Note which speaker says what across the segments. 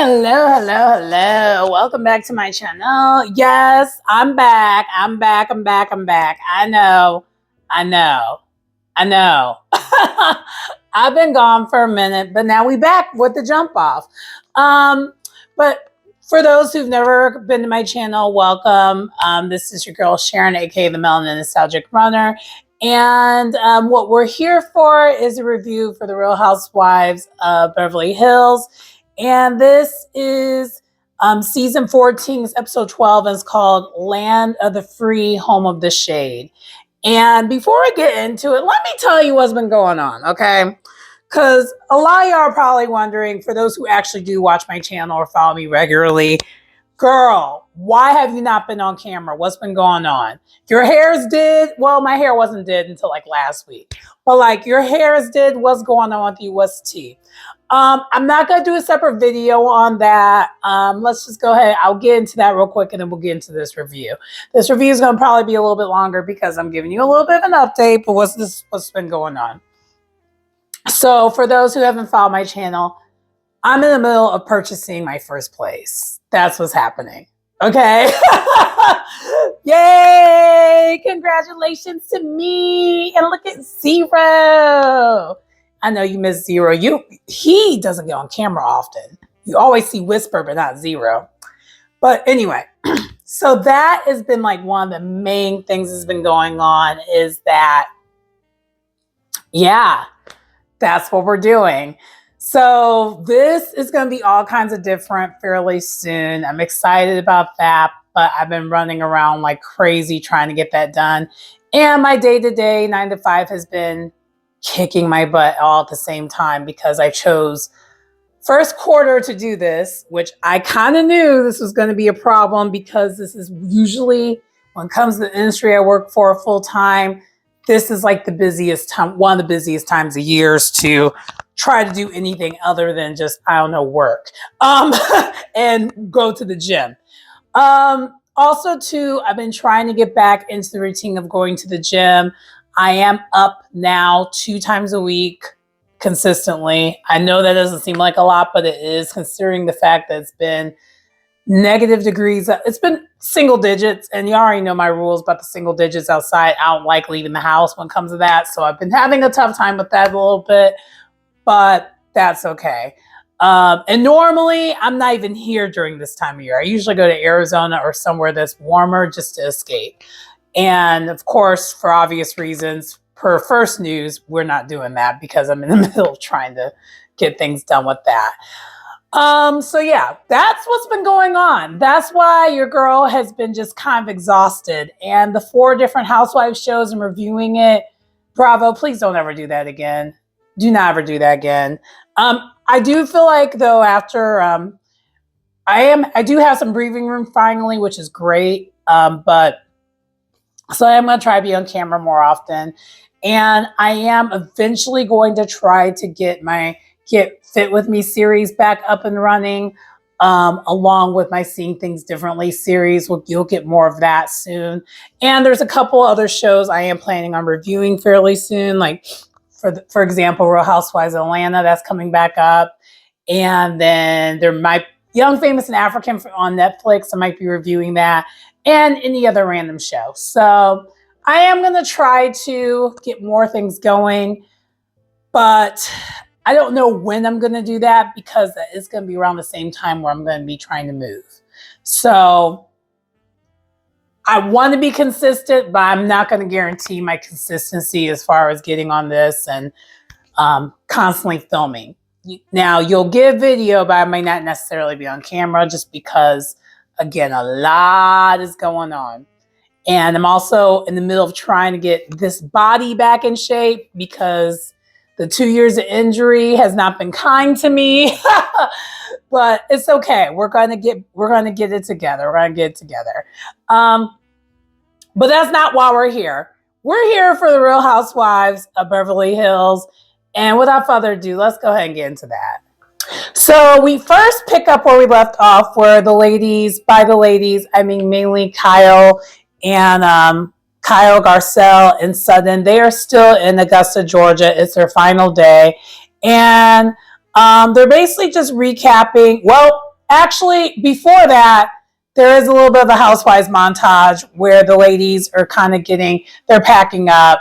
Speaker 1: Hello, hello, hello. Welcome back to my channel. Yes, I'm back. I'm back. I'm back. I'm back. I know. I know. I know. I've been gone for a minute, but now we back with the jump off. But for those who've never been to my channel, welcome. This is your girl Sharon, aka the Melanin Nostalgic Runner. And what we're here for is a review for the Real Housewives of Beverly Hills. And this is season 14, episode 12, and it's called Land of the Free, Home of the Shade. And before I get into it, let me tell you what's been going on, okay? Because a lot of y'all are probably wondering, for those who actually do watch my channel or follow me regularly, girl, why have you not been on camera? What's been going on? Your hair's did. Well, my hair wasn't did until like last week. But like your hair is did. What's going on with you? What's tea? I'm not going to do a separate video on that. Let's just go ahead. I'll get into that real quick and then we'll get into this review. This review is going to probably be a little bit longer because I'm giving you a little bit of an update, but what's been going on. So for those who haven't followed my channel, I'm in the middle of purchasing my first place. That's what's happening. Okay. Yay. Congratulations to me. And look at Zero. I know you miss Zero. He doesn't get on camera often. You always see Whisper, but not Zero. But anyway, so that has been like one of the main things that's been going on is that, yeah, that's what we're doing. So this is going to be all kinds of different fairly soon. I'm excited about that, but I've been running around like crazy trying to get that done. And my day-to-day 9 to 5 has been kicking my butt all at the same time because I chose first quarter to do this, which I kind of knew this was going to be a problem because this is usually when it comes to the industry I work for full time. This is like the busiest time, one of the busiest times of years to try to do anything other than just, I don't know, work and go to the gym. Also too, I've been trying to get back into the routine of going to the gym. I am up now 2 times a week consistently. I know that doesn't seem like a lot, but it is considering the fact that it's been negative degrees. It's been single digits, and you already know my rules about the single digits outside. I don't like leaving the house when it comes to that. So I've been having a tough time with that a little bit, but that's okay. And normally I'm not even here during this time of year. I usually go to Arizona or somewhere that's warmer just to escape. And of course, for obvious reasons, per first news, we're not doing that because I'm in the middle of trying to get things done with that. So yeah, that's what's been going on. That's why your girl has been just kind of exhausted. And the 4 different Housewives shows and reviewing it, bravo, please don't ever do that again. Do not ever do that again. I do feel like though after I do have some breathing room finally, which is great. But so I'm going to try to be on camera more often. And I am eventually going to try to get my Get Fit With Me series back up and running, along with my Seeing Things Differently series. You'll get more of that soon. And there's a couple other shows I am planning on reviewing fairly soon, like for example, Real Housewives of Atlanta, that's coming back up. And then there might Young, Famous, and African on Netflix. I might be reviewing that. And any other random show. So I am going to try to get more things going, but I don't know when I'm going to do that because it's going to be around the same time where I'm going to be trying to move. So I want to be consistent, but I'm not going to guarantee my consistency as far as getting on this and constantly filming. Now, you'll get video, but I may not necessarily be on camera just because, again, a lot is going on. And I'm also in the middle of trying to get this body back in shape because the 2 years of injury has not been kind to me. But it's okay. We're gonna get it together. We're gonna get it together. But that's not why we're here. We're here for the Real Housewives of Beverly Hills. And without further ado, let's go ahead and get into that. So we first pick up where we left off, where the ladies, by the ladies, I mean mainly Kyle and Kyle, Garcelle, and Sutton. They are still in Augusta, Georgia. It's their final day. And they're basically just recapping. Well, actually, before that, there is a little bit of a Housewives montage where the ladies are kind of they're packing up.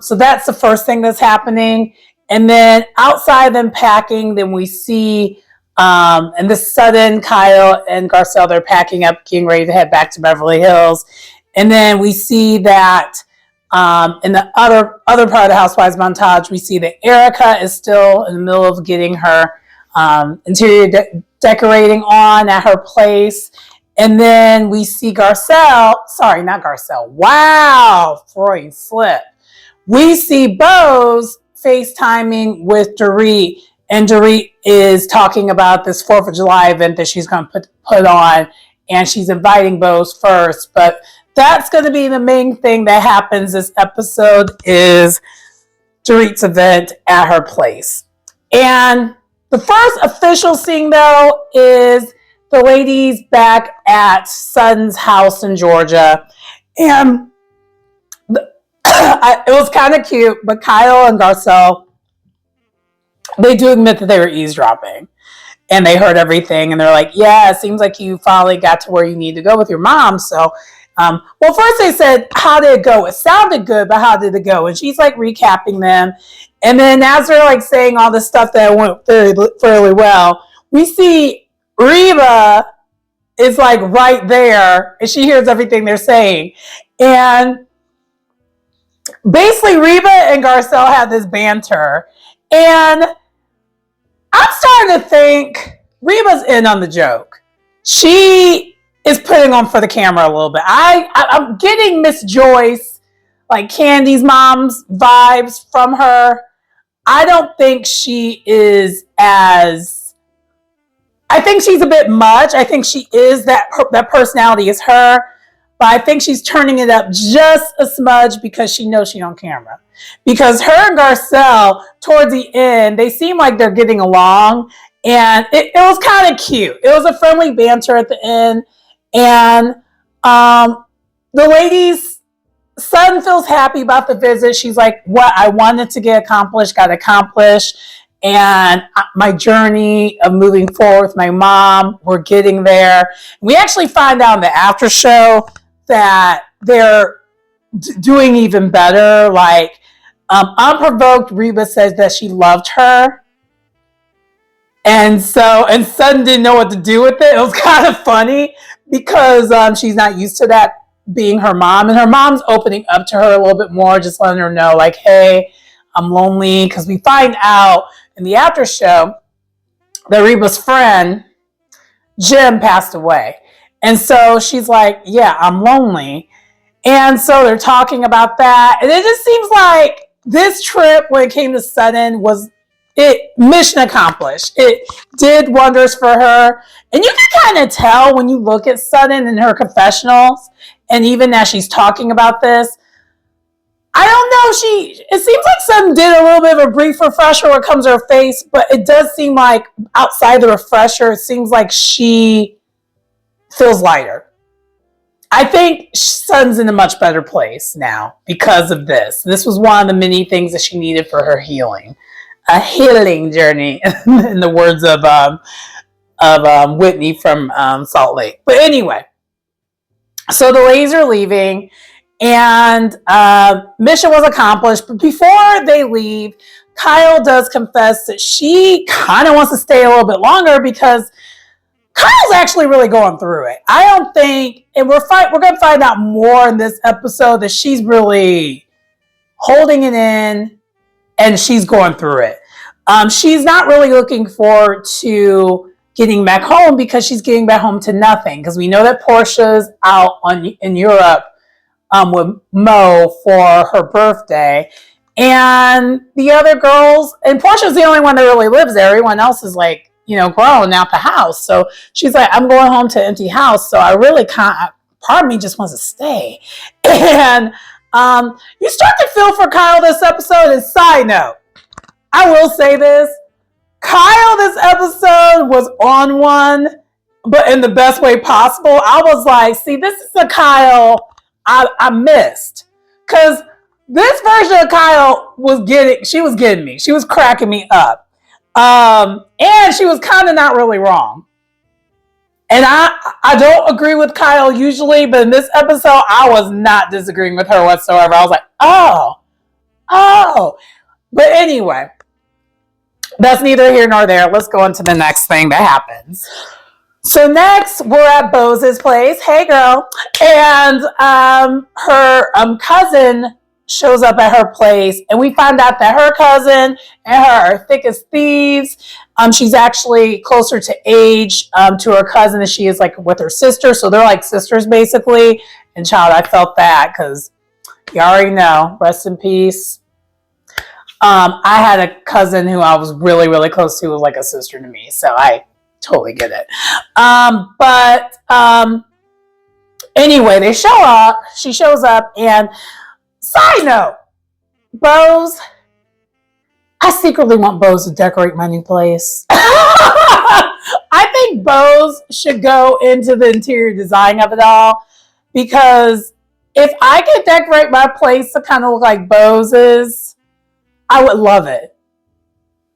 Speaker 1: So that's the first thing that's happening. And then outside them packing, then we see, and this sudden Kyle and Garcelle, they're packing up, getting ready to head back to Beverly Hills. And then we see that in the other part of the Housewives montage, we see that Erica is still in the middle of getting her interior decorating on at her place. And then we see not Garcelle. Wow, Freudian slip. We see Bose FaceTiming with Dorit, and Dorit is talking about this 4th of July event that she's going to put on, and she's inviting Bose first. But that's going to be the main thing that happens this episode is Dorit's event at her place. And the first official scene, though, is the ladies back at Sutton's house in Georgia. And it was kind of cute, but Kyle and Garcelle, they do admit that they were eavesdropping. And they heard everything. And they're like, yeah, it seems like you finally got to where you need to go with your mom. So, well, first they said, how did it go? It sounded good, but how did it go? And she's like recapping them. And then as they're like saying all this stuff that went fairly well, we see Reba is like right there and she hears everything they're saying. And basically Reba and Garcelle have this banter. And I'm starting to think Reba's in on the joke. She is putting on for the camera a little bit. I'm getting Miss Joyce, like Candy's mom's vibes from her. I don't think she is I think she's a bit much. I think she is that personality is her, but I think she's turning it up just a smudge because she knows she's on camera. Because her and Garcelle, towards the end, they seem like they're getting along, and it was kind of cute. It was a friendly banter at the end, and the ladies, Sutton feels happy about the visit. She's like, what I wanted to get accomplished, got accomplished. And my journey of moving forward with my mom, we're getting there. We actually find out in the after show that they're doing even better. Like, unprovoked, Reba says that she loved her. And Sutton didn't know what to do with it. It was kind of funny because she's not used to that being her mom. And her mom's opening up to her a little bit more, just letting her know, like, hey, I'm lonely. Because we find out in the after show that Reba's friend, Jim, passed away. And so she's like, yeah, I'm lonely. And so they're talking about that. And it just seems like this trip, when it came to Sutton, was mission accomplished. It did wonders for her. And you can kind of tell when you look at Sutton in her confessionals, and even as she's talking about this, I don't know, it seems like Sutton did a little bit of a brief refresher when it comes to her face, but it does seem like outside the refresher, it seems like she feels lighter. I think Sutton's in a much better place now because of this. This was one of the many things that she needed for her healing. A healing journey, in the words of Whitney from Salt Lake. But anyway, so the ladies are leaving, and mission was accomplished. But before they leave, Kyle does confess that she kind of wants to stay a little bit longer because Kyle's actually really going through it. I don't think, and we're going to find out more in this episode, that she's really holding it in and she's going through it. She's not really looking forward to getting back home because she's getting back home to nothing. Because we know that Portia's out in Europe with Mo for her birthday. And the other girls, and Portia's the only one that really lives there. Everyone else is like, grown out the house. So she's like, I'm going home to an empty house. So I really can't, part of me just wants to stay. And you start to feel for Kyle this episode. And side note, I will say this, Kyle this episode was on one, but in the best way possible. I was like, see, this is a Kyle I missed. Because this version of Kyle was getting me. She was cracking me up. And she was kind of not really wrong. And I don't agree with Kyle usually, but in this episode, I was not disagreeing with her whatsoever. I was like, oh. But anyway, that's neither here nor there. Let's go on to the next thing that happens. So next, we're at Bose's place. Hey, girl. And her cousin shows up at her place, and we find out that her cousin and her are thick as thieves. She's actually closer to age to her cousin as she is like with her sister. So they're like sisters, basically. And child, I felt that because you already know. Rest in peace. I had a cousin who I was really, really close to, who was like a sister to me. So I totally get it. Anyway, they show up. She shows up, and side note, Bose, I secretly want Bose to decorate my new place. I think Bose should go into the interior design of it all, because if I could decorate my place to kind of look like Bose's, I would love it.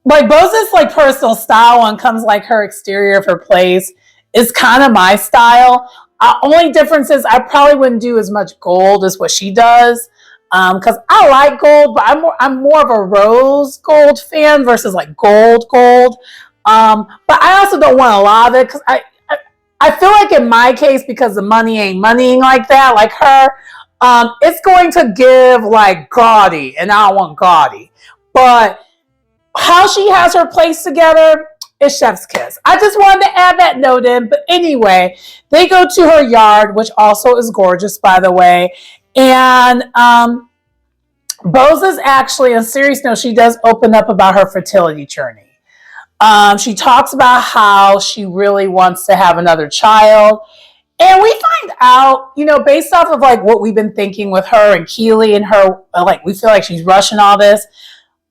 Speaker 1: Like Bose's like personal style one comes like her exterior of her place is kind of my style. Only difference is I probably wouldn't do as much gold as what she does, because I like gold, but I'm more of a rose gold fan versus like gold. But I also don't want a lot of it, because I feel like in my case, because the money ain't moneying like that, like her, it's going to give like gaudy, and I don't want gaudy. But how she has her place together is chef's kiss. I just wanted to add that note in. But anyway, they go to her yard, which also is gorgeous, by the way. And Bose is actually, on a serious note, she does open up about her fertility journey. She talks about how she really wants to have another child. And we find out, based off of like what we've been thinking with her and Keely and her, like we feel like she's rushing all this.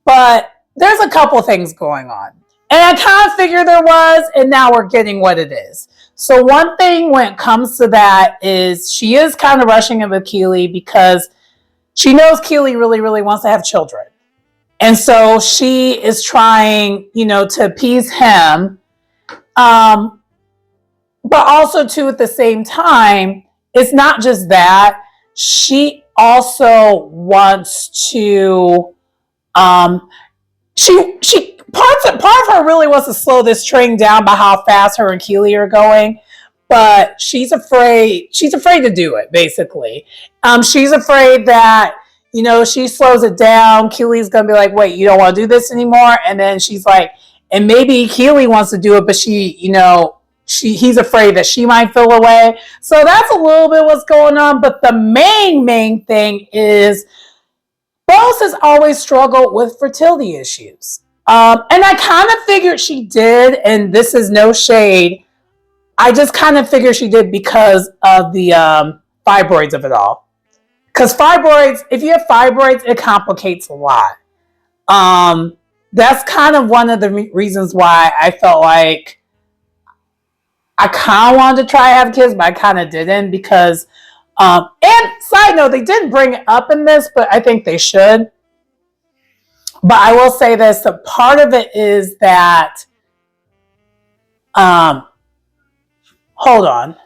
Speaker 1: But there's a couple things going on. And I kind of figured there was, and now we're getting what it is. So one thing when it comes to that is she is kind of rushing it with Keely, because she knows Keely really, really wants to have children. And so she is trying, to appease him. But also, too, at the same time, it's not just that. She also wants to, she part of her really wants to slow this train down by how fast her and Keely are going. But she's afraid to do it, basically. She's afraid that, she slows it down, Keely's going to be like, wait, you don't want to do this anymore? And then she's like, and maybe Keely wants to do it, but he's afraid that she might feel away. So that's a little bit what's going on. But the main thing is Bose has always struggled with fertility issues. And I kind of figured she did, and this is no shade. I just kind of figured she did because of the fibroids of it all. Because fibroids, if you have fibroids, it complicates a lot. That's kind of one of the reasons why I felt like I kind of wanted to try to have kids, but I kind of didn't, because, and side note, they didn't bring it up in this, but I think they should. But I will say this, the part of it is that, hold on.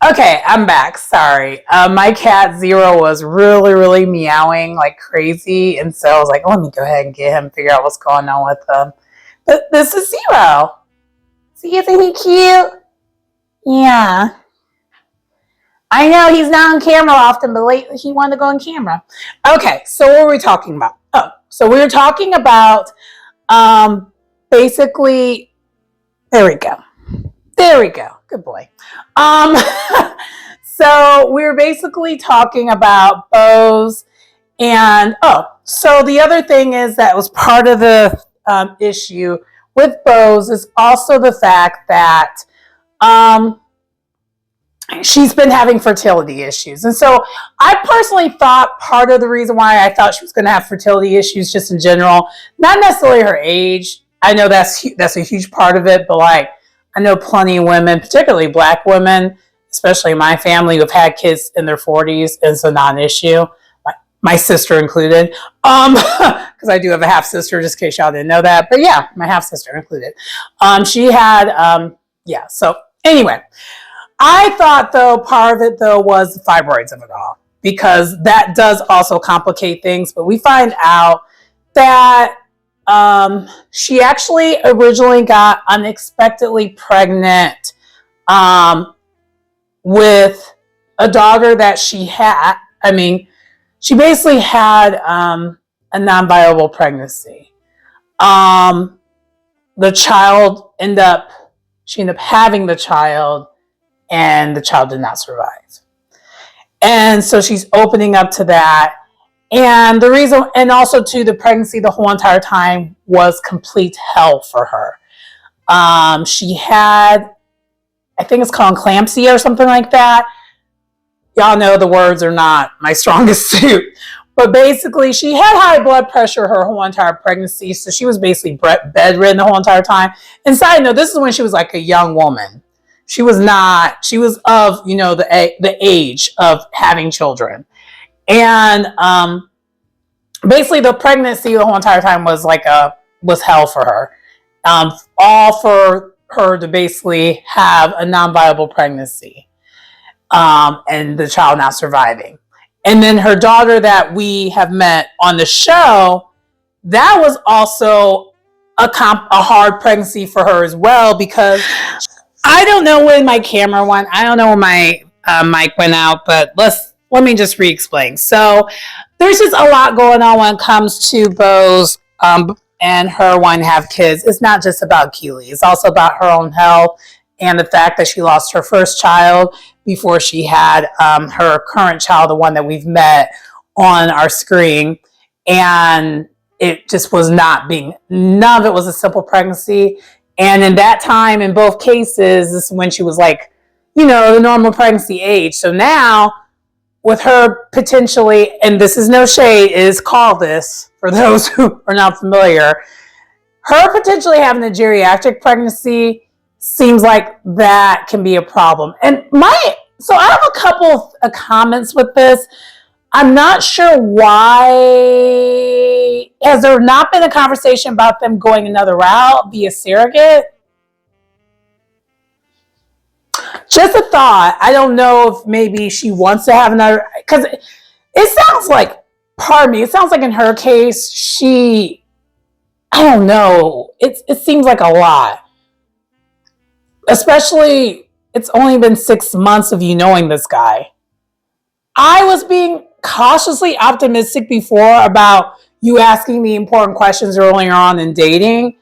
Speaker 1: Okay, I'm back. Sorry. My cat Zero was really, really meowing like crazy. And so I was like, let me go ahead and get him, figure out what's going on with him. But this is Zero. See, isn't he cute? Yeah. I know he's not on camera often, but lately he wanted to go on camera. Okay, so what were we talking about? Oh, so we were talking about basically, there we go. Good boy. So we were basically talking about Bose, and so the other thing is that was part of the issue with Bose is also the fact that she's been having fertility issues. And so I personally thought part of the reason why I thought she was going to have fertility issues just in general, not necessarily her age. I know that's a huge part of it, but like I know plenty of women, particularly Black women, especially in my family, who've had kids in their 40s. It's a non-issue, my sister included, because I do have a half sister, just in case y'all didn't know that. But yeah, my half sister included. She had, so Anyway, I thought though part of it though was the fibroids of it all, because that does also complicate things. But we find out that she actually originally got unexpectedly pregnant with a daughter that she had. I mean, she basically had a non-viable pregnancy. The child she ended up having the child, and the child did not survive. And so she's opening up to that. And the reason, and also to the pregnancy, the whole entire time was complete hell for her. She had, I think it's called eclampsia or something like that. Y'all know the words are not my strongest suit. But basically, she had high blood pressure her whole entire pregnancy. So she was basically bedridden the whole entire time. And side note, this is when she was like a young woman. She was of, you know, the age of having children. And basically the pregnancy the whole entire time was was hell for her. All for her to basically have a non-viable pregnancy. And the child not surviving. And then her daughter that we have met on the show, that was also a hard pregnancy for her as well, because I don't know when my camera went. I don't know when my mic went out, but let me just re-explain. So there's just a lot going on when it comes to Bo's and her wanting to have kids. It's not just about Keely. It's also about her own health and the fact that she lost her first child before she had her current child, the one that we've met on our screen. And it just was none of it was a simple pregnancy. And in that time, in both cases, this is when she was like, you know, the normal pregnancy age. So now with her potentially, and this is no shade, it is called this for those who are not familiar, her potentially having a geriatric pregnancy seems like that can be a problem. And so I have a couple of comments with this. I'm not sure why. Has there not been a conversation about them going another route via surrogate? Just a thought. I don't know if maybe she wants to have another, because it sounds like, pardon me, it sounds like in her case, I don't know. It seems like a lot. Especially, it's only been 6 months of you knowing this guy. I was being cautiously optimistic before about you asking me important questions earlier on in dating,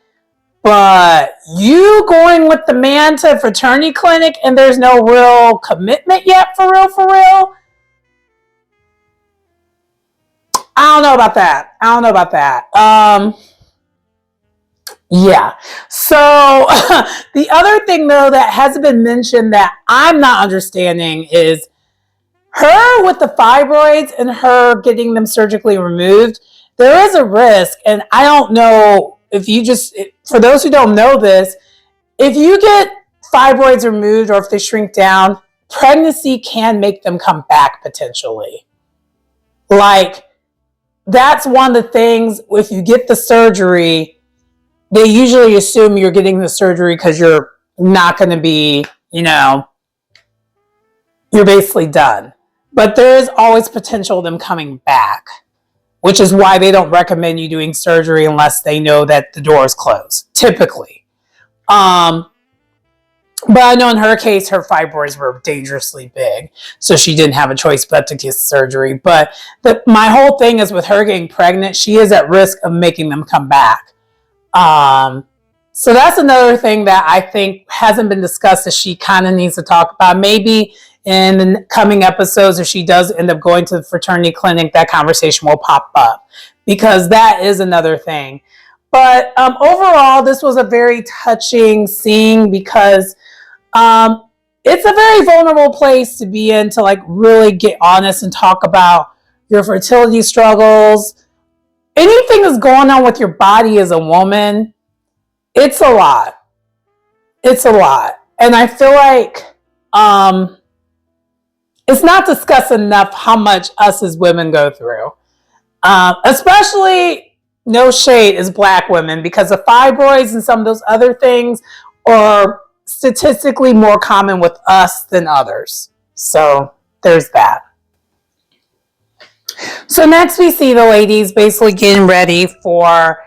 Speaker 1: but you going with the man to a fraternity clinic and there's no real commitment yet, for real. I don't know about that. Yeah. So the other thing though that hasn't been mentioned that I'm not understanding is her with the fibroids and her getting them surgically removed. There is a risk, and I don't know if for those who don't know this, if you get fibroids removed or if they shrink down, pregnancy can make them come back potentially. Like, that's one of the things, if you get the surgery, they usually assume you're getting the surgery because you're not going to be, you're basically done. But there is always potential of them coming back, which is why they don't recommend you doing surgery unless they know that the door is closed, typically. But I know in her case, her fibroids were dangerously big, so she didn't have a choice but to get surgery. But my whole thing is with her getting pregnant, she is at risk of making them come back. So that's another thing that I think hasn't been discussed that she kind of needs to talk about. Maybe in the coming episodes, if she does end up going to the fraternity clinic, that conversation will pop up, because that is another thing. But overall, this was a very touching scene, because it's a very vulnerable place to be in, to like really get honest and talk about your fertility struggles. Anything that's going on with your body as a woman, it's a lot. It's a lot. And I feel like it's not discussed enough how much us as women go through. Especially, no shade, as Black women, because the fibroids and some of those other things are statistically more common with us than others. So there's that. So next we see the ladies basically getting ready for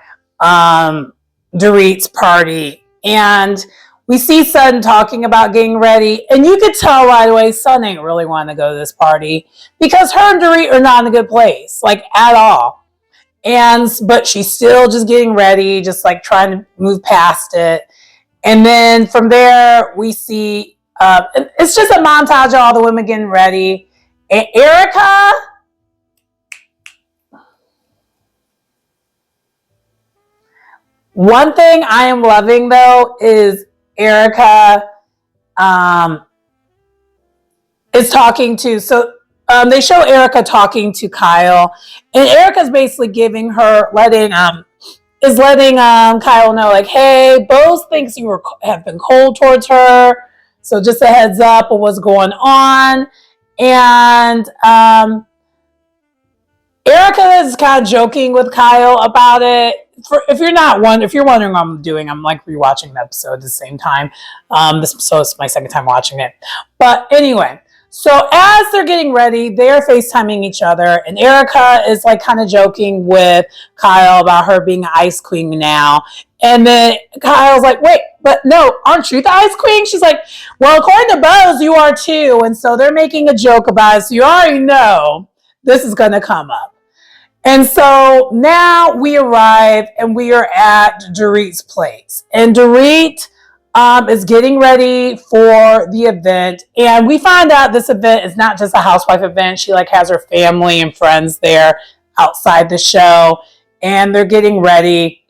Speaker 1: Dorit's party. And we see Sun talking about getting ready. And you could tell right away Sun ain't really wanting to go to this party because her and Dorit are not in a good place, like at all. But she's still just getting ready, just like trying to move past it. And then from there, we see, it's just a montage of all the women getting ready. And Erica, one thing I am loving though is Erica is talking to, they show Erica talking to Kyle, and Erica's basically giving her, letting Kyle know, like, hey, Bose thinks you have been cold towards her, so just a heads up of what's going on. And Erica is kind of joking with Kyle about it. If you're wondering what I'm doing, I'm like rewatching the episode at the same time. So it's my second time watching it. But anyway, so as they're getting ready, they're FaceTiming each other, and Erica is like kind of joking with Kyle about her being an ice queen now. And then Kyle's like, wait, but no, aren't you the ice queen? She's like, well, according to Bose, you are too. And so they're making a joke about it. So you already know this is going to come up. And so now we arrive and we are at Dorit's place. And Dorit is getting ready for the event. And we find out this event is not just a housewife event. She like has her family and friends there outside the show. And they're getting ready.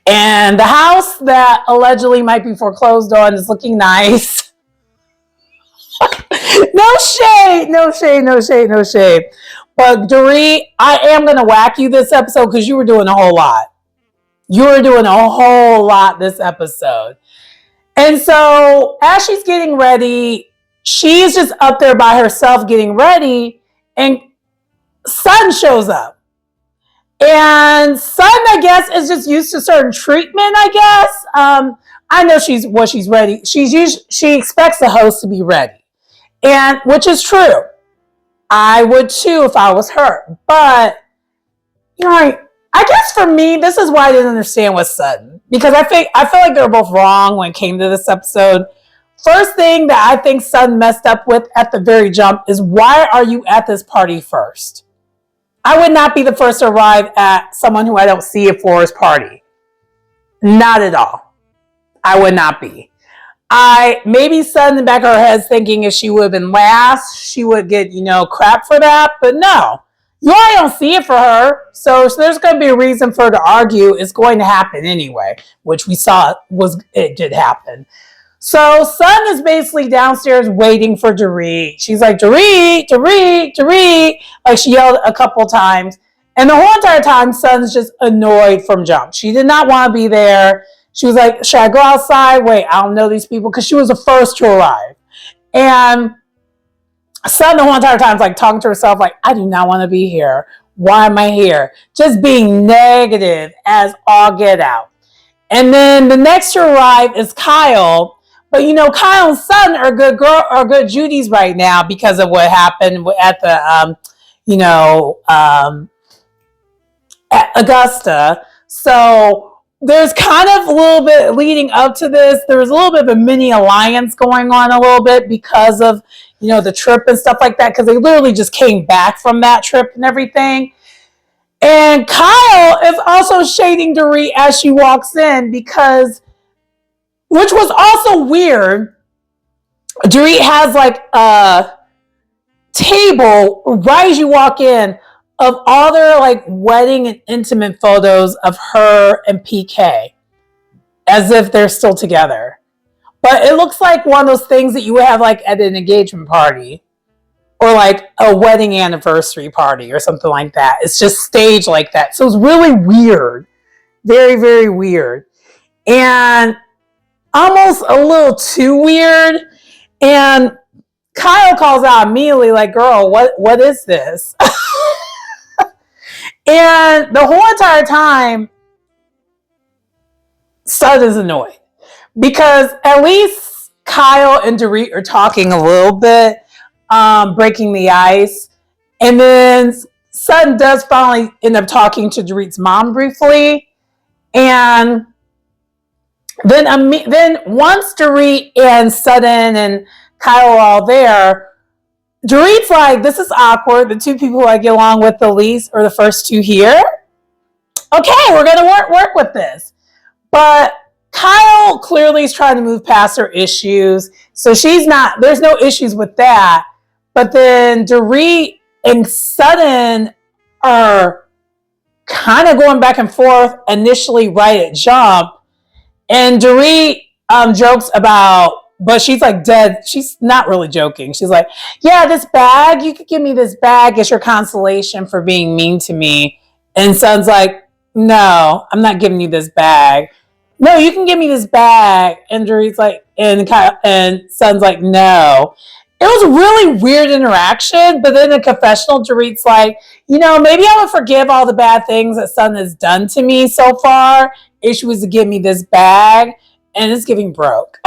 Speaker 1: And the house that allegedly might be foreclosed on is looking nice. No shade, no shade, no shade, no shade. But Dorit, I am going to whack you this episode because you were doing a whole lot. You were doing a whole lot this episode. And so as she's getting ready, she's just up there by herself getting ready, and Sun shows up. And Sun, I guess, is just used to certain treatment, I guess. I know she's ready. She expects the host to be ready, and which is true. I would too if I was her. But, you know, I guess for me, this is why I didn't understand with Sutton. Because I feel like they were both wrong when it came to this episode. First thing that I think Sutton messed up with at the very jump is, why are you at this party first? I would not be the first to arrive at someone who I don't see at Flora's party. Not at all. I would not be. Maybe Sun in the back of her head is thinking if she would have been last, she would get, crap for that. But no, you already don't see it for her. So there's going to be a reason for her to argue. It's going to happen anyway, which we saw it did happen. So Sun is basically downstairs waiting for Dorit. She's like, Dorit, Dorit, Dorit. Like she yelled a couple times. And the whole entire time, Sun's just annoyed from jump. She did not want to be there. She was like, should I go outside? Wait, I don't know these people. Because she was the first to arrive. And Sun the whole entire time is like talking to herself like, I do not want to be here. Why am I here? Just being negative as all get out. And then the next to arrive is Kyle. But Kyle and Sun are good Judies right now because of what happened at the at Augusta. So there's kind of a little bit leading up to this. There was a little bit of a mini alliance going on a little bit because of, the trip and stuff like that. Because they literally just came back from that trip and everything. And Kyle is also shading Dorit as she walks in because, which was also weird, Dorit has like a table right as you walk in of all their like wedding and intimate photos of her and PK as if they're still together. But it looks like one of those things that you would have like at an engagement party or like a wedding anniversary party or something like that. It's just staged like that. So it's really weird. Very, very weird. And almost a little too weird. And Kyle calls out immediately like, girl, what is this? And the whole entire time, Sun is annoyed because at least Kyle and Dorit are talking a little bit, breaking the ice. And then Sutton does finally end up talking to Dorit's mom briefly. And then once Dorit and Sutton and Kyle are all there, Dorit's like, this is awkward. The two people I get along with the least are the first two here. Okay, we're going to work with this. But Kyle clearly is trying to move past her issues. So there's no issues with that. But then Dorit and Sutton are kind of going back and forth initially right at jump. And Dorit jokes about, but she's like dead. She's not really joking. She's like, yeah, this bag, you could give me this bag as your consolation for being mean to me. And Sutton's like, no, I'm not giving you this bag. No, you can give me this bag. And Dorit's like, and Sutton's like, no. It was a really weird interaction, but then in the confessional, Dorit's like, maybe I would forgive all the bad things that Sutton has done to me so far if she was to give me this bag, and it's giving broke.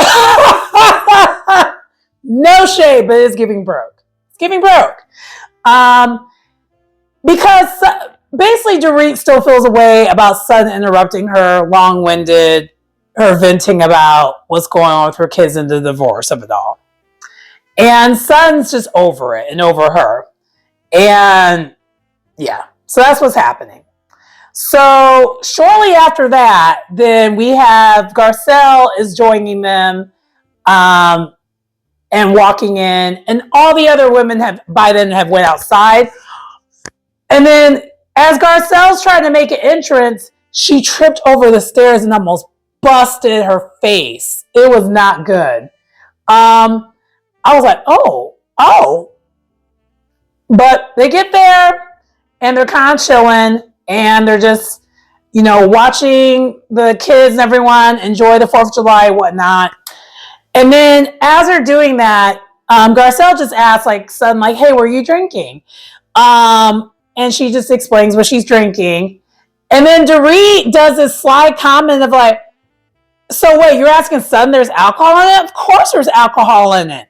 Speaker 1: No shade, but it's giving broke. It's giving broke. Because basically Dorit still feels a way about Sutton interrupting her long-winded, her venting about what's going on with her kids and the divorce of it all. And Sutton's just over it and over her. And yeah, so that's what's happening. So shortly after that, then we have Garcelle is joining them and walking in. And all the other women have went outside. And then as Garcelle's trying to make an entrance, she tripped over the stairs and almost busted her face. It was not good. I was like, oh. But they get there and they're kind of chilling and they're just, watching the kids and everyone enjoy the 4th of July and whatnot. And then as they're doing that, Garcelle just asks Sutton, hey, were you drinking? And she just explains what she's drinking. And then Dorit does this sly comment of so wait, you're asking Sutton there's alcohol in it? Of course there's alcohol in it.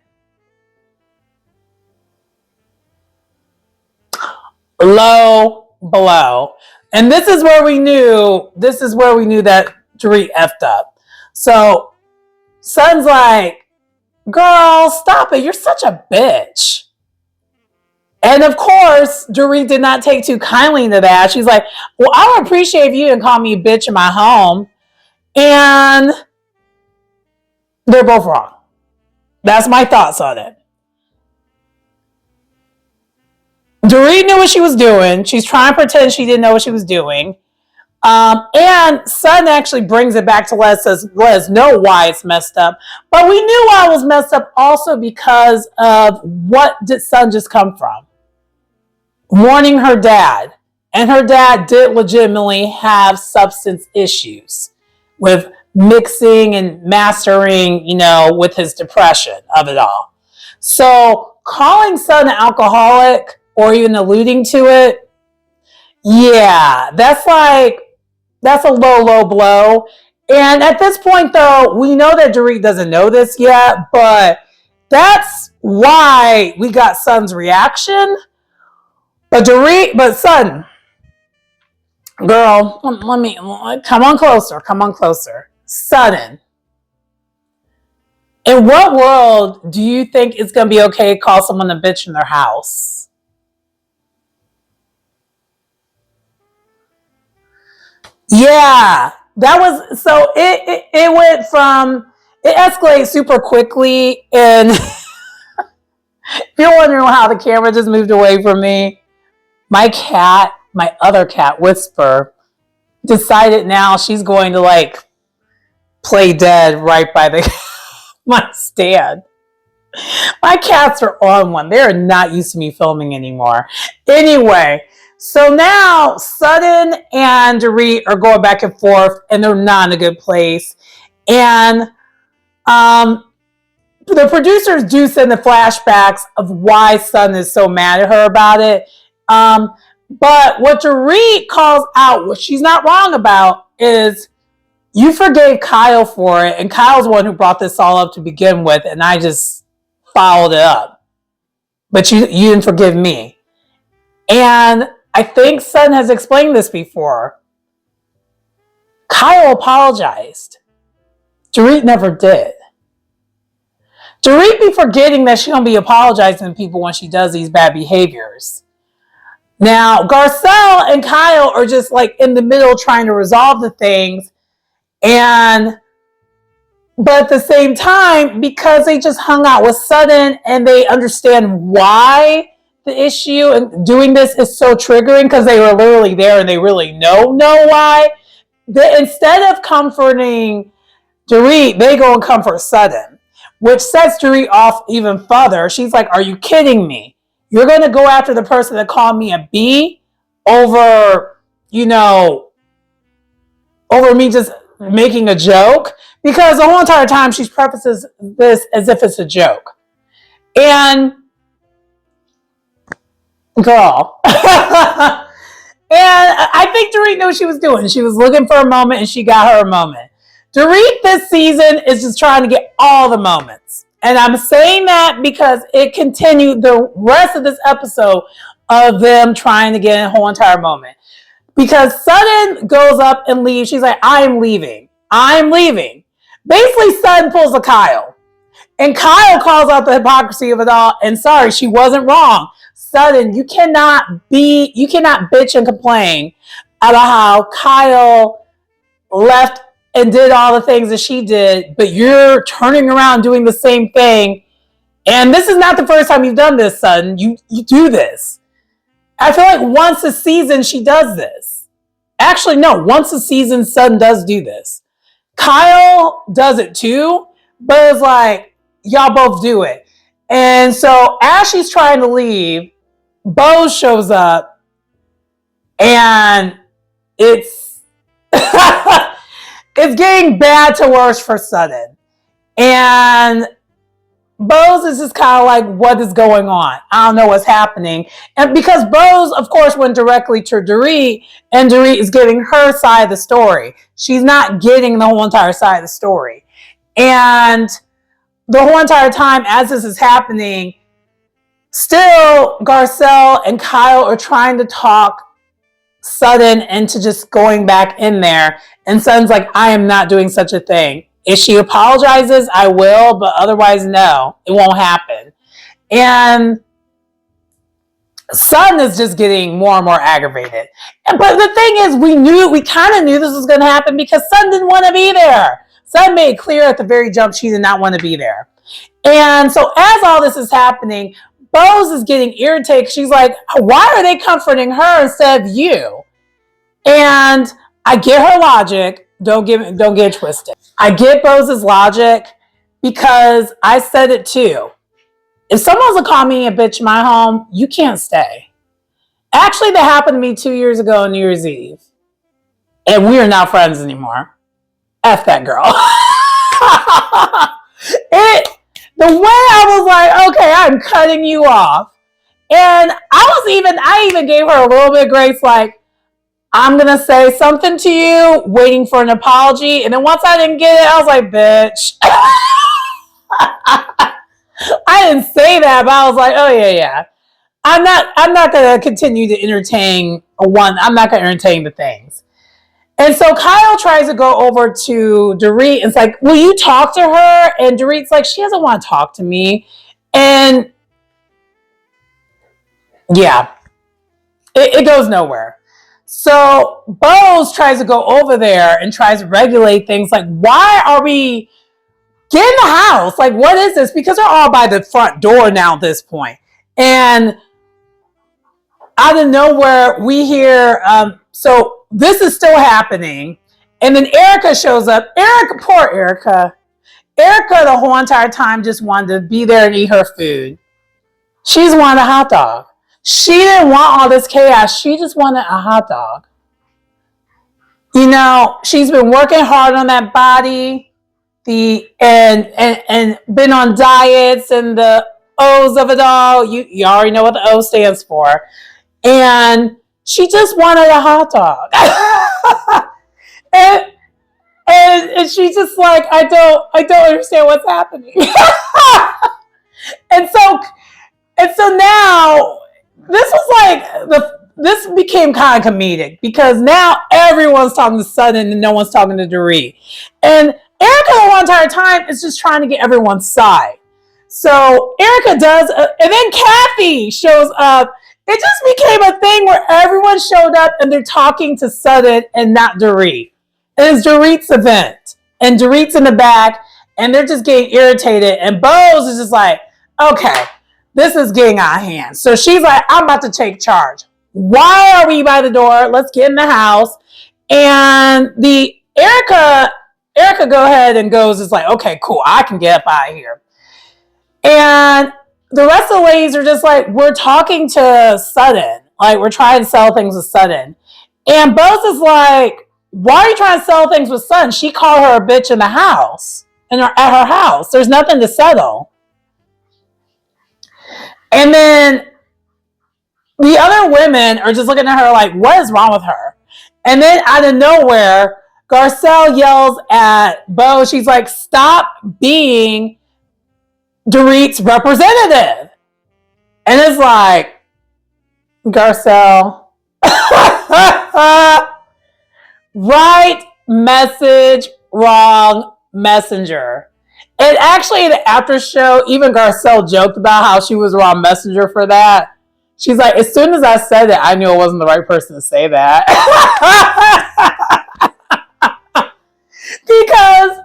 Speaker 1: Low blow. And this is where we knew that Dorit effed up. So Sutton's like, girl, stop it. You're such a bitch. And of course, Dorit did not take too kindly to that. She's like, well, I would appreciate if you didn't call me a bitch in my home. And they're both wrong. That's my thoughts on it. Dorit knew what she was doing. She's trying to pretend she didn't know what she was doing. And Sutton actually brings it back to let us know why it's messed up. But we knew why it was messed up also because of what did Sutton just come from? Warning her dad. And her dad did legitimately have substance issues with mixing and mastering, with his depression of it all. So calling Sutton an alcoholic or even alluding to it, yeah, that's a low blow. And at this point, though, we know that Dorit doesn't know this yet, but that's why we got Sutton's reaction. But Sutton, girl, come on closer. Sutton, in what world do you think it's going to be okay to call someone a bitch in their house? Yeah, that was, so it went from, it escalated super quickly. And if you're wondering how the camera just moved away from me, my other cat, Whisper, decided now she's going to play dead right by my stand. My cats are on one. They're not used to me filming anymore. Anyway, so now Sutton and Dorit are going back and forth, and they're not in a good place. And the producers do send the flashbacks of why Sutton is so mad at her about it. But what Dorit calls out, what she's not wrong about, is You forgave Kyle for it, and Kyle's the one who brought this all up to begin with, and I just followed it up. But you didn't forgive me. And I think Sutton has explained this before. Kyle apologized. Dorit never did. Dorit be forgetting that she don't be apologizing to people when she does these bad behaviors. Now, Garcelle and Kyle are just like in the middle trying to resolve the things. But at the same time, because they just hung out with Sutton and they understand why the issue and doing this is so triggering, because they were literally there and they really know why. Instead of comforting Dorit, they go and comfort Sutton, which sets Dorit off even further. She's like, are you kidding me? You're going to go after the person that called me a B over me just making a joke? Because the whole entire time she prefaces this as if it's a joke. And girl. And I think Dorit knew what she was doing. She was looking for a moment and she got her a moment. Dorit this season is just trying to get all the moments. And I'm saying that because it continued the rest of this episode of them trying to get a whole entire moment. Because Sutton goes up and leaves. She's like, I'm leaving. Basically, Sutton pulls a Kyle. And Kyle calls out the hypocrisy of it all. And sorry, she wasn't wrong. Sutton, you cannot bitch and complain about how Kyle left and did all the things that she did, but you're turning around doing the same thing. And this is not the first time you've done this, Sutton. You do this. I feel like once a season she does this. Actually, no, once a season Sutton does do this. Kyle does it too, but it's like, y'all both do it. And so as she's trying to leave, Bose shows up and it's it's getting bad to worse for Sutton. And Bose is just kind of like, what is going on? I don't know what's happening. And because Bose, of course, went directly to Dorit, and Dorit is giving her side of the story. She's not getting the whole entire side of the story. And the whole entire time as this is happening, still Garcelle and Kyle are trying to talk Sutton into just going back in there. And Sutton's like, I am not doing such a thing. If she apologizes, I will, but otherwise, no, it won't happen. And Sutton is just getting more and more aggravated. But the thing is, we kind of knew this was going to happen because Sutton didn't want to be there. Sutton made it clear at the very jump she did not want to be there. And so as all this is happening, Bose is getting irritated. She's like, why are they comforting her instead of you? And I get her logic. Don't get it twisted. I get Bose's logic because I said it too. If someone's to call me a bitch in my home, you can't stay. Actually, that happened to me 2 years ago on New Year's Eve. And we are not friends anymore. F that girl. The way I was like, okay, I'm cutting you off. And I even gave her a little bit of grace, like, I'm going to say something to you, waiting for an apology. And then once I didn't get it, I was like, bitch. I didn't say that, but I was like, oh, yeah. I'm not going to continue to entertain I'm not going to entertain the things. And so Kyle tries to go over to Dorit and it's like, will you talk to her? And Dorit's like, she doesn't want to talk to me. And yeah, it goes nowhere. So Bose tries to go over there and tries to regulate things like, why are we get in the house? Like, what is this? Because they're all by the front door now at this point. And out of nowhere, we hear, so this is still happening. And then Erica shows up. Poor Erica. Erica, the whole entire time, just wanted to be there and eat her food. She just wanted a hot dog. She didn't want all this chaos. She just wanted a hot dog. You know, she's been working hard on that body, and been on diets and the O's of it all. You already know what the O stands for. And she just wanted a hot dog. and and she's just like, I don't understand what's happening. and so now this was like this became kind of comedic because now everyone's talking to Sutton and no one's talking to Dorit. And Erica the whole entire time is just trying to get everyone's side. So Erica does, and then Kathy shows up. It just became a thing where everyone showed up and they're talking to Sutton and not Dorit. And it's Dorit's event. And Dorit's in the back and they're just getting irritated. And Bose is just like, okay, this is getting out of hand. So she's like, I'm about to take charge. Why are we by the door? Let's get in the house. And the Erica go ahead and goes, is like, okay, cool. I can get up out of here. And the rest of the ladies are just like, we're talking to Sutton. Like, we're trying to sell things with Sutton. And Bose is like, why are you trying to sell things with Sutton? She called her a bitch in the house. At her house. There's nothing to settle. And then the other women are just looking at her like, what is wrong with her? And then out of nowhere, Garcelle yells at Bo. She's like, stop being Dorit's representative. And it's like, Garcelle, right message, wrong messenger. And actually, in the after show, even Garcelle joked about how she was wrong messenger for that. She's like, as soon as I said it, I knew I wasn't the right person to say that. Because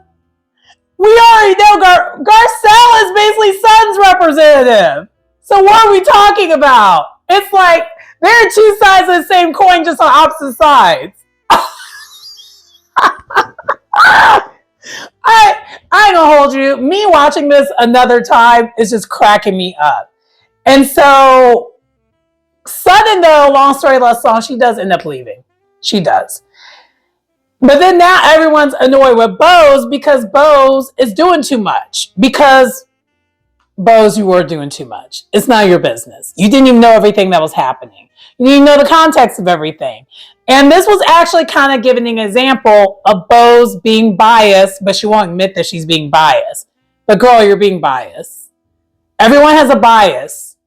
Speaker 1: we already know Garcelle is basically Sutton's representative. So what are we talking about? It's like there are two sides of the same coin, just on opposite sides. I ain't gonna hold you. Me watching this another time is just cracking me up. And so Sutton, though, long story less long, she does end up leaving. She does. But then now everyone's annoyed with Bose because Bose is doing too much. Because Bose, you were doing too much. It's not your business. You didn't even know everything that was happening. You didn't know the context of everything. And this was actually kind of giving an example of Bose being biased, but she won't admit that she's being biased. But girl, you're being biased. Everyone has a bias.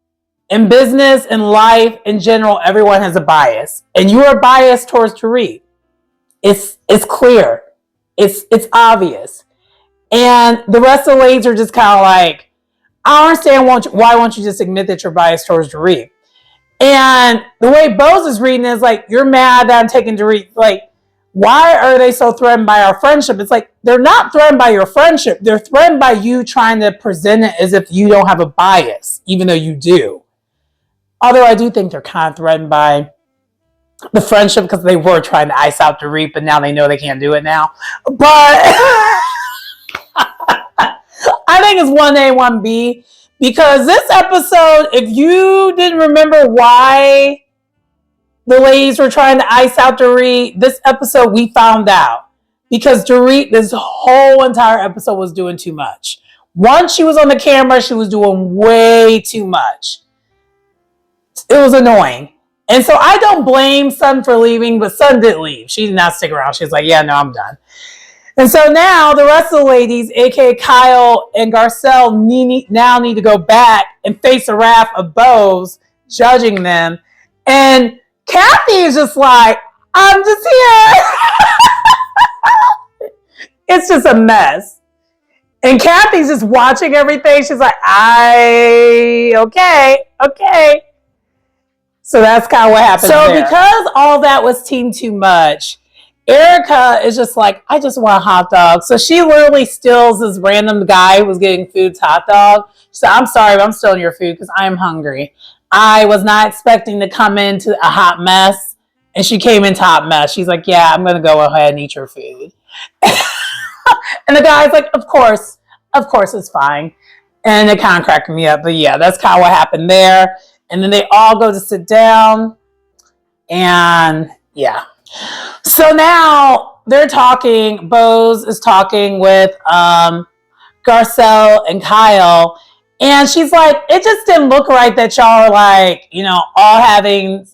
Speaker 1: In business, in life, in general, everyone has a bias. And you are biased towards Dorit. It's clear. It's obvious. And the rest of the ladies are just kind of like, I don't understand why won't you just admit that you're biased towards Dorit? And the way Bose is reading is like, you're mad that I'm taking Dorit. Like, why are they so threatened by our friendship? It's like, they're not threatened by your friendship. They're threatened by you trying to present it as if you don't have a bias, even though you do. Although I do think they're kind of threatened by the friendship because they were trying to ice out Dorit, but now they know they can't do it now. But I think it's 1A, 1B. Because this episode, if you didn't remember why the ladies were trying to ice out Dorit, this episode we found out. Because Dorit, this whole entire episode was doing too much. Once she was on the camera, she was doing way too much. It was annoying. And so I don't blame Sun for leaving, but Sun did leave. She did not stick around. She was like, yeah, no, I'm done. And so now the rest of the ladies, aka Kyle and Garcelle, now need to go back and face the wrath of Bose judging them. And Kathy is just like, I'm just here. It's just a mess. And Kathy's just watching everything. She's like, okay. So that's kind of what happened there. Because all that was team too much, Erica is just like, I just want a hot dog. So she literally steals this random guy who was getting food's hot dog. She said, I'm sorry, but I'm stealing your food because I am hungry. I was not expecting to come into a hot mess. And she came into hot mess. She's like, yeah, I'm going to go ahead and eat your food. And the guy's like, of course it's fine. And it kind of cracked me up. But yeah, that's kind of what happened there. And then they all go to sit down. And yeah. So now they're talking. Bose is talking with Garcelle and Kyle. And she's like, it just didn't look right that y'all are like, all having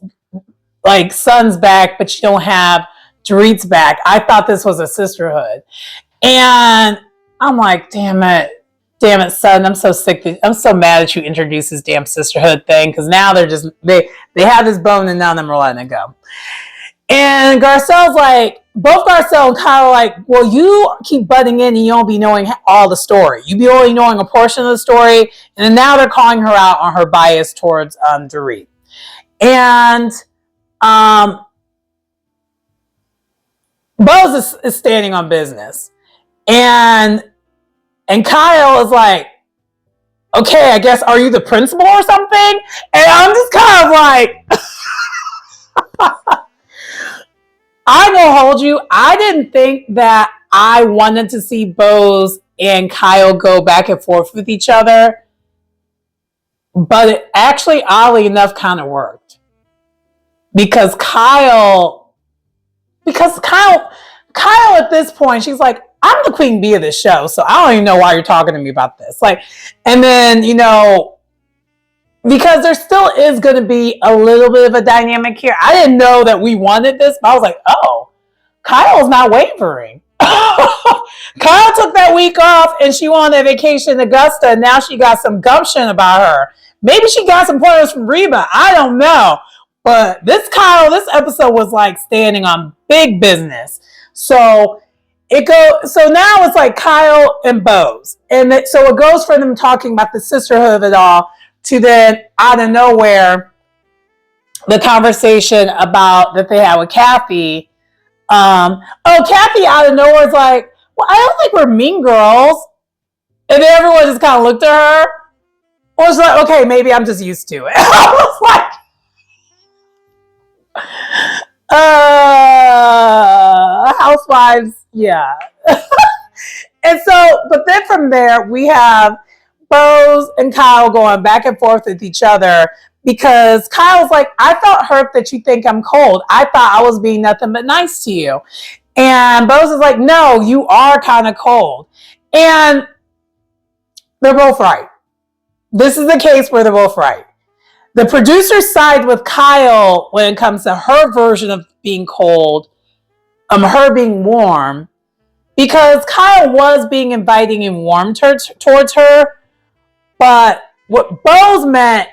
Speaker 1: like Sun's back, but you don't have Dorit's back. I thought this was a sisterhood. And I'm like, damn it, son. I'm so sick. I'm so mad that you introduced this damn sisterhood thing, because now they have this bone and none of them are letting it go. And Garcelle's like, both Garcelle and Kyle are like, well, you keep butting in and you don't be knowing all the story. You be only knowing a portion of the story. And then now they're calling her out on her bias towards Dorit. And Bose is standing on business. And Kyle is like, okay, I guess, are you the principal or something? And I'm just kind of like, I will hold you. I didn't think that I wanted to see Bose and Kyle go back and forth with each other. But it actually, oddly enough, kind of worked. Because Kyle at this point, she's like, I'm the queen bee of this show, so I don't even know why you're talking to me about this. Like, and then, because there still is going to be a little bit of a dynamic here. I didn't know that we wanted this, but I was like, oh, Kyle's not wavering. Kyle took that week off and she went on a vacation in Augusta, and now she got some gumption about her. Maybe she got some pointers from Reba. I don't know. But this episode was like standing on big business. So now it's like Kyle and Bose. And so it goes from them talking about the sisterhood of it all to then out of nowhere, the conversation that they had with Kathy. Kathy out of nowhere is like, well, I don't think we're mean girls. And then everyone just kind of looked at her. Or was like, okay, maybe I'm just used to it. I was like, Housewives, yeah. And so, but then from there, we have Bose and Kyle going back and forth with each other, because Kyle's like, I felt hurt that you think I'm cold. I thought I was being nothing but nice to you. And Bose is like, no, you are kind of cold. And they're both right. This is the case where they're both right. The producers side with Kyle when it comes to her version of being cold, her being warm, because Kyle was being inviting and warm towards her. But what Bose meant,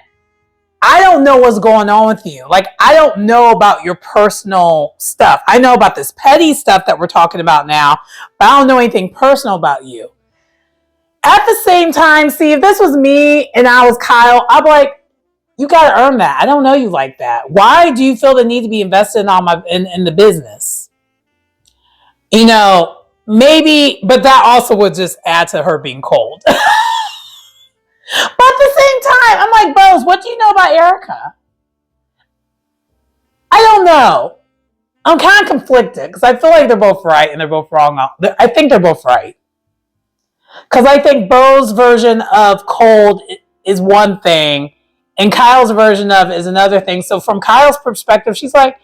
Speaker 1: I don't know what's going on with you. Like, I don't know about your personal stuff. I know about this petty stuff that we're talking about now, but I don't know anything personal about you. At the same time, see, if this was me and I was Kyle, I'd be like, you got to earn that. I don't know you like that. Why do you feel the need to be invested in the business? Maybe, but that also would just add to her being cold. But at the same time, I'm like, Bose, what do you know about Erica? I don't know. I'm kind of conflicted because I feel like they're both right and they're both wrong. I think they're both right. Because I think Bo's version of cold is one thing and Kyle's version of it is another thing. So from Kyle's perspective, she's like,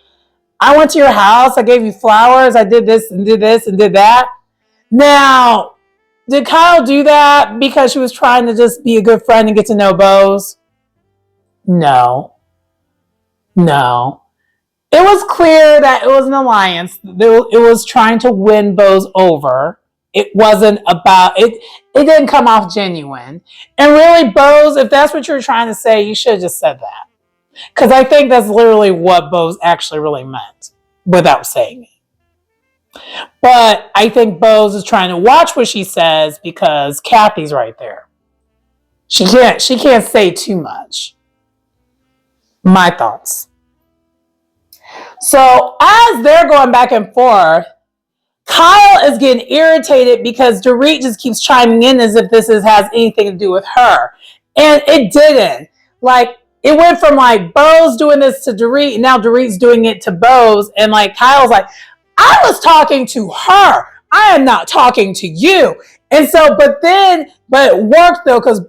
Speaker 1: I went to your house. I gave you flowers. I did this and did that. Now, did Kyle do that because she was trying to just be a good friend and get to know Bose? No. It was clear that it was an alliance. It was trying to win Bose over. It wasn't about it. It didn't come off genuine. And really, Bose, if that's what you're trying to say, you should have just said that. Because I think that's literally what Bose actually really meant without saying it. But I think Bose is trying to watch what she says because Kathy's right there. She can't say too much. My thoughts. So as they're going back and forth, Kyle is getting irritated because Dorit just keeps chiming in as if this has anything to do with her. And it didn't. Like, it went from like Bose doing this to Dorit, and now Dorit's doing it to Bose. And like Kyle's like, I was talking to her. I am not talking to you. And so, but it worked though, because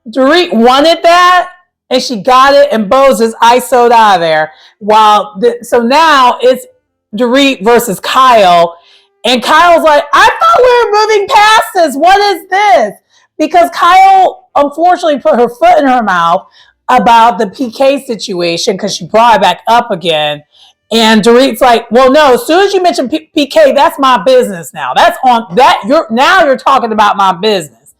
Speaker 1: Dorit wanted that and she got it, and Bose is ISO'd out of there. So now it's Dorit versus Kyle. And Kyle's like, I thought we were moving past this. What is this? Because Kyle unfortunately put her foot in her mouth about the PK situation because she brought it back up again. And Dorit's like, well, no, as soon as you mention PK, that's my business now. That's on that. You're talking about my business.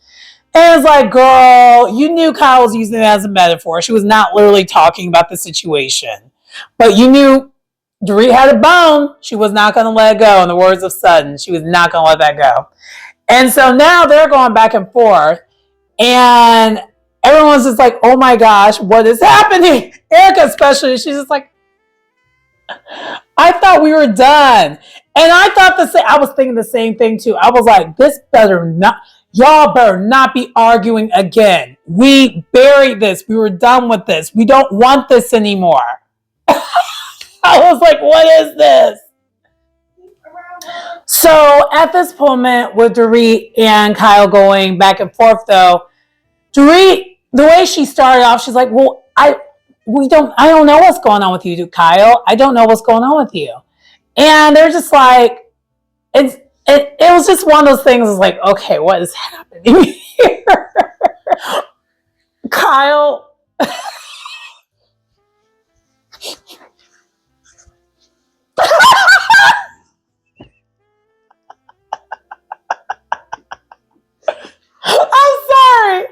Speaker 1: And it's like, girl, you knew Kyle was using it as a metaphor. She was not literally talking about the situation. But you knew Dorit had a bone. She was not going to let it go. In the words of Sutton, she was not going to let that go. And so now they're going back and forth. And everyone's just like, oh my gosh, what is happening? Erica especially, she's just like, I thought we were done. And I thought I was thinking the same thing too. I was like, y'all better not be arguing again. We buried this. We were done with this. We don't want this anymore. I was like, what is this? So at this moment with Dorit and Kyle going back and forth though, Dorit, the way she started off, she's like, well, I don't know what's going on with you, Kyle. I don't know what's going on with you. And they're just like, it was just one of those things. It's like, okay, what is happening here? Kyle. I'm sorry.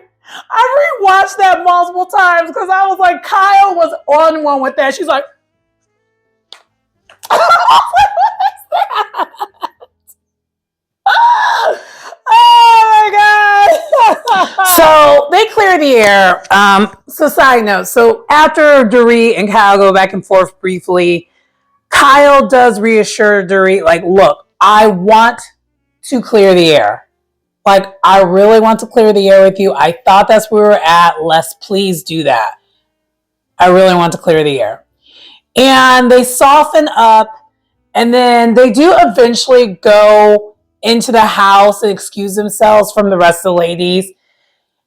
Speaker 1: I rewatched that multiple times because I was like, Kyle was on one with that. She's like, what is that? Oh my God. So they clear the air. So side note. So after Dorit and Kyle go back and forth briefly, Kyle does reassure Dorit, like, look, I want to clear the air. Like, I really want to clear the air with you. I thought that's where we were at. Let's please do that. I really want to clear the air. And they soften up, and then they do eventually go into the house and excuse themselves from the rest of the ladies.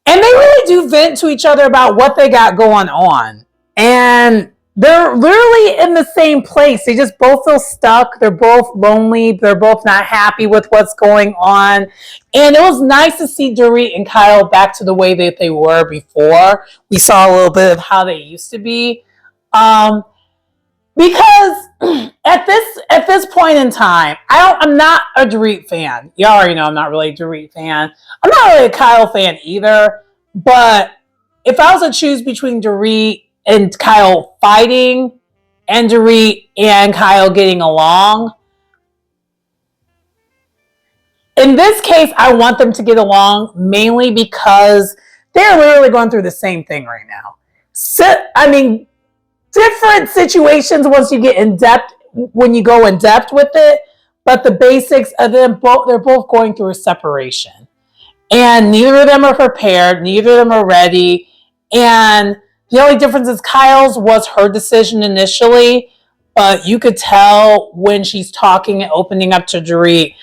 Speaker 1: And they really do vent to each other about what they got going on. And they're literally in the same place. They just both feel stuck. They're both lonely. They're both not happy with what's going on. And it was nice to see Dorit and Kyle back to the way that they were before. We saw a little bit of how they used to be. Because at this point in time, I'm not a Dorit fan. You already know I'm not really a Dorit fan. I'm not really a Kyle fan either. But if I was to choose between Dorit and Kyle fighting and Dorit and Kyle getting along, in this case, I want them to get along mainly because they're literally going through the same thing right now. So, I mean, different situations once you get in depth, when you go in depth with it, but the basics of them both, they're both going through a separation. And neither of them are prepared, neither of them are ready. And the only difference is Kyle's was her decision initially, but you could tell when she's talking and opening up to Dorit,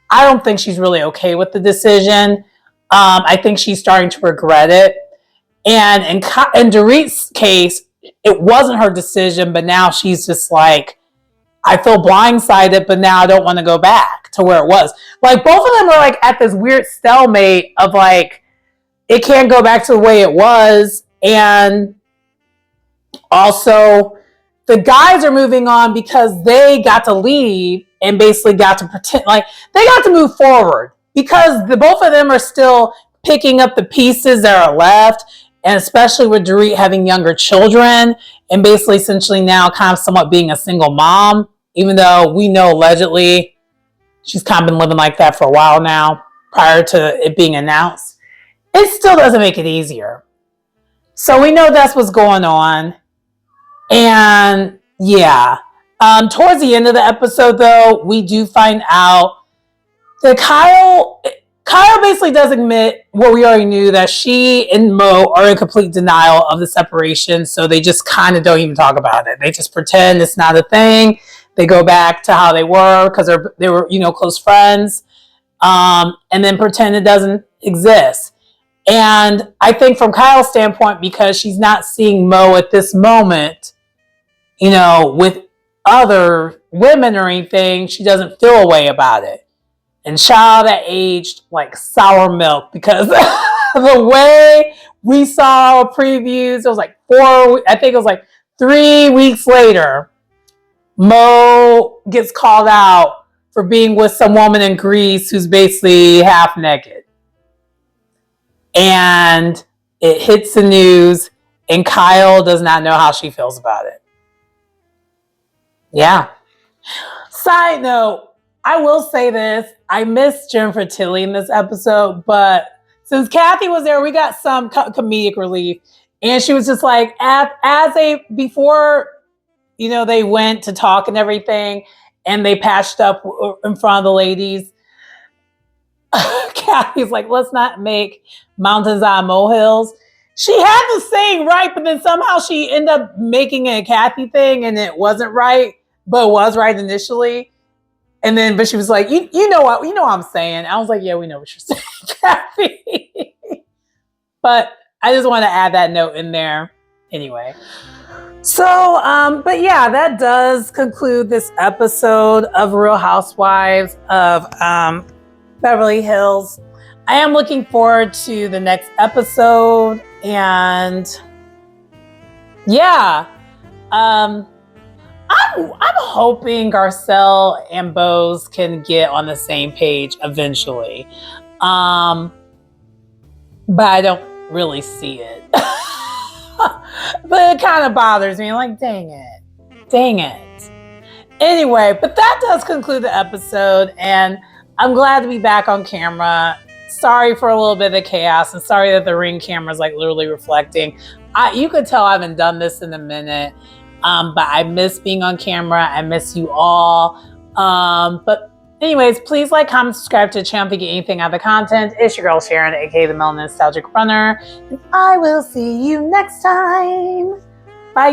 Speaker 1: I don't think she's really okay with the decision. I think she's starting to regret it. And in Dorit's case, it wasn't her decision, but now she's just like, I feel blindsided, but now I don't want to go back to where it was. Like, both of them are like at this weird stalemate of like, it can't go back to the way it was. And also, the guys are moving on because they got to leave and basically got to pretend like they got to move forward because both of them are still picking up the pieces that are left. And especially with Dorit having younger children and basically essentially now kind of somewhat being a single mom, even though we know allegedly she's kind of been living like that for a while now prior to it being announced. It still doesn't make it easier. So we know that's what's going on. And yeah, towards the end of the episode though, we do find out that Kyle basically does admit what we already knew, that she and Mo are in complete denial of the separation. So they just kind of don't even talk about it. They just pretend it's not a thing. They go back to how they were because they were, close friends. And then pretend it doesn't exist. And I think from Kyle's standpoint, because she's not seeing Mo at this moment, with other women or anything, she doesn't feel a way about it. And child, that aged like sour milk because the way we saw previews, it was like 3 weeks later, Mo gets called out for being with some woman in Greece who's basically half naked. And it hits the news, and Kyle does not know how she feels about it. Yeah. Side note, I will say this. I missed Jennifer Tilly in this episode, but since Kathy was there, we got some comedic relief. And she was just like, before, they went to talk and everything, and they patched up in front of the ladies. Kathy's like, let's not make mountains out of molehills. She had the saying right, but then somehow she ended up making it a Kathy thing, and it wasn't right, but it was right initially. And then, but she was like, you know what I'm saying. I was like, yeah, we know what you're saying, Kathy. But I just want to add that note in there. Anyway. So, but yeah, that does conclude this episode of Real Housewives of Beverly Hills. I am looking forward to the next episode, and yeah, I'm hoping Garcelle and Bose can get on the same page eventually, but I don't really see it. But it kind of bothers me. Like, dang it. Anyway, but that does conclude the episode, and I'm glad to be back on camera. Sorry for a little bit of the chaos, and sorry that the Ring camera is like literally reflecting. You could tell I haven't done this in a minute, but I miss being on camera. I miss you all. But anyways, please like, comment, subscribe to the channel if you get anything out of the content. It's your girl Sharon, aka the Melanin Nostalgic Runner, and I will see you next time. Bye.